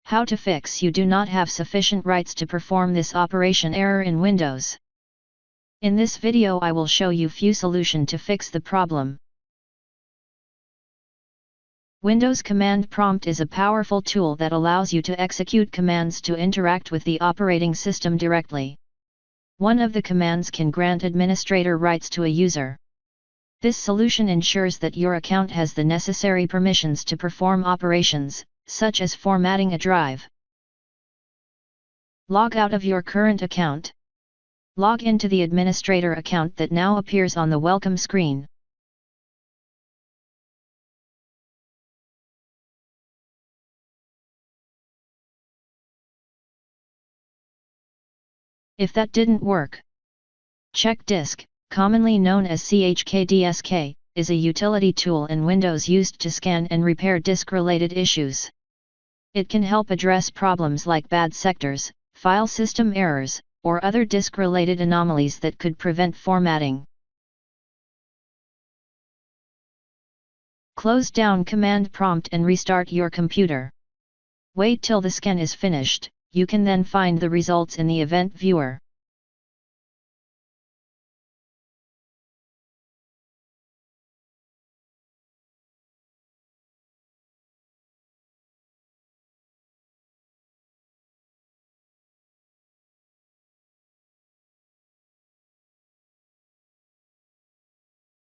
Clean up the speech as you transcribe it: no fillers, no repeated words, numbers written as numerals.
How to fix you do not have sufficient rights to perform this operation error in Windows. In this video I will show you few solution to fix the problem. Windows Command Prompt is a powerful tool that allows you to execute commands to interact with the operating system directly. One of the commands can grant administrator rights to a user. This solution ensures that your account has the necessary permissions to perform operations, such as formatting a drive. Log out of your current account. Log into the administrator account that now appears on the welcome screen. If that didn't work, chkdsk, commonly known as chkdsk, is a utility tool in Windows used to scan and repair disk-related issues. It can help address problems like bad sectors, file system errors, or other disk-related anomalies that could prevent formatting. Close down Command Prompt and restart your computer. Wait till the scan is finished. You can then find the results in the event viewer.